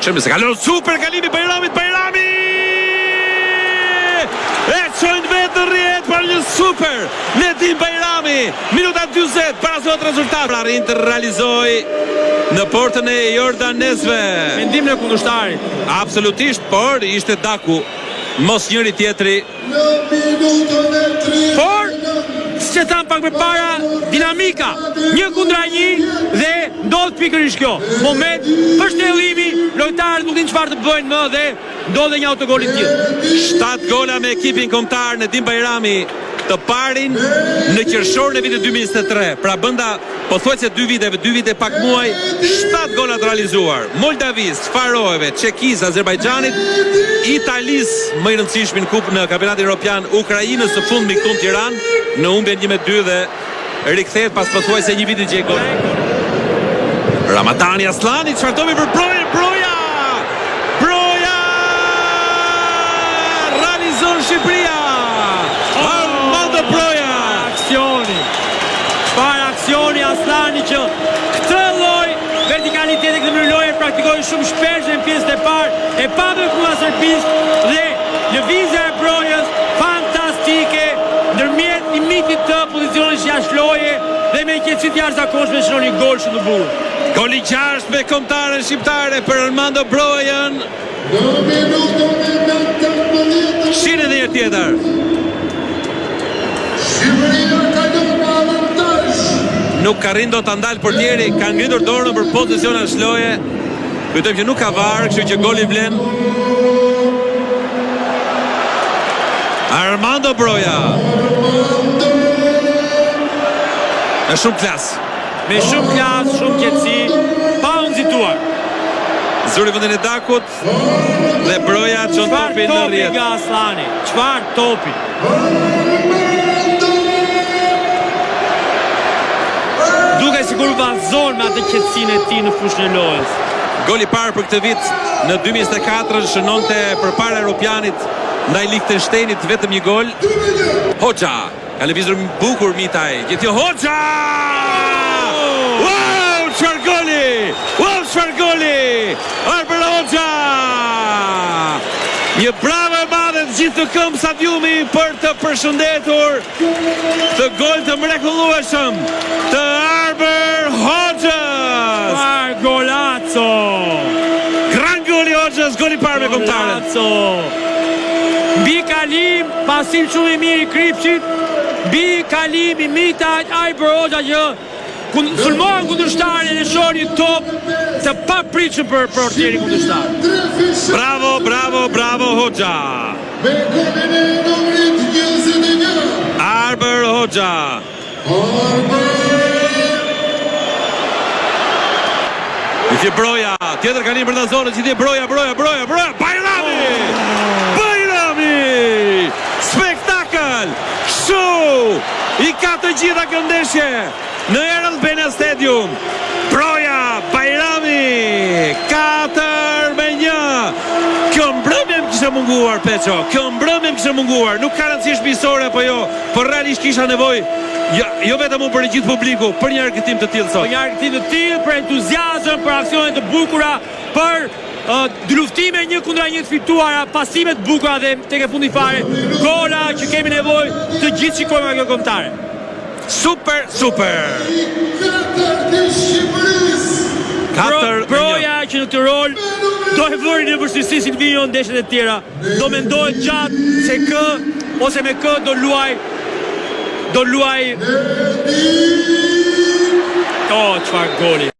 Shërbi se kalon super kalimi Bajramit. E qojnë vetë në rjetë për një super Nedim Bajrami. Minuta 20 para se të rezultat. Arrin të realizoj në portën e jordanesve. Mendim në kundërshtarit. Absolutisht, por ishte Daku, mos njëri tjetri. Por që thamë pak më para, dinamika 1-1 dhe ndodh pikërisht kjo moment për shtellimi, lojtarët nuk din çfarë të bëjnë më dhe ndodhe një autogol i tillë. 7 gola me ekipin kombëtar Nedim Bajrami, të parin në qershorin e vitit 2023. Pra bënda pothuajse 2 vite pak muaj, 7 gola të realizuar. Moldavis, Faroeve, Çekis, Azerbajxhanit, Italis, më i rëndësishmi në kupë në kampionatin evropian, Ukrainës së fundmi këtu në Tiranë, në humbjen 1-2 dhe rikthehet pas pothuajse një viti që e gol. Ramadani Aslani, çfarë domi për Broja! Realizon Shqipëria! Armando Broja! Çfarë aksioni Aslani që këtë lloj vertikaliteti këtë mënyrë loje praktikoi shumë shpesh në pjesën e parë e pa bërkuar serbisht dhe lëvizja e Brojës fantastike ndërmjet limitit të pozicionit jashtë loje dhe me qetësi të jashtëzakonshme shënon një gol shumë të bukur. Gol i 6 me kombëtaren shqiptare për Armando Brojën. Shine dhe një tjetër. Nuk ka rrindo të ndalë portieri, ka ngritur dorën për pozicion e shloje. Kujtojmë që nuk ka varë, kështu që gol i vlen Armando Broja. Në shumë klas. Me shumë klas, shumë qetësi, pa u nxituar. Zuri vendin e Dakut dhe Broja çon topin në rrjet. Nga Aslani, çfarë topi. Duke sigur vazhdon me atë qetësinë e tij në fushën e lojës. Goli i parë për këtë vit në 2024 shënonte përpara Europianit ndaj Liechtensteinit vetëm një gol. Hoxha ka lëvizur bukur Mitaj. Gjetjo Hoxha! Wow, çfarë goli! Wow, çfarë goli! Arber Hoxha! Një bravo e madhe të gjithë të këmbë stadiumi për të përshëndetur të gol të mrekullueshëm të Arber Hoxhës. Golazo! Gran goli Hoxhës, goli parë me kombëtarët. Golazo! Mbi kalim, pasim shumë i mirë i Kripçit, mbi kalim i Mitaj, Arber Hoxha që sulmohen kundërshtarin e shon një top të papritshëm për portierin kundërshtar. Bravo Hoxha. Arber Hoxha. Që Broja, tjetër kalim për në zonë, që Broja, Bajrami! Spektakl! Show! I ka të gjitha këndeshje në Erlbena Stadium. Broja, Bajrami, 4-1. Kjo mbrëmje më kishte munguar, Peço. Nuk ka rëndësi shpisore apo jo, por realisht kisha nevojë jo vetëm për gjithë publiku, për një argëtim të tillë sot. Për një argëtim të tillë, për entuziazëm, për aksione të bukura, për luftime 1-1 fituara, pasime të bukura dhe tek e fundi fare, gola që kemi nevojë të gjithë shikojmë nga kjo kombëtare. Super. Broja që në këtë rol do e vëri në vështirësi Silvino në ndeshjet e tjera. Do mendohet gjatë se kë ose me kë do luaj çfarë goli.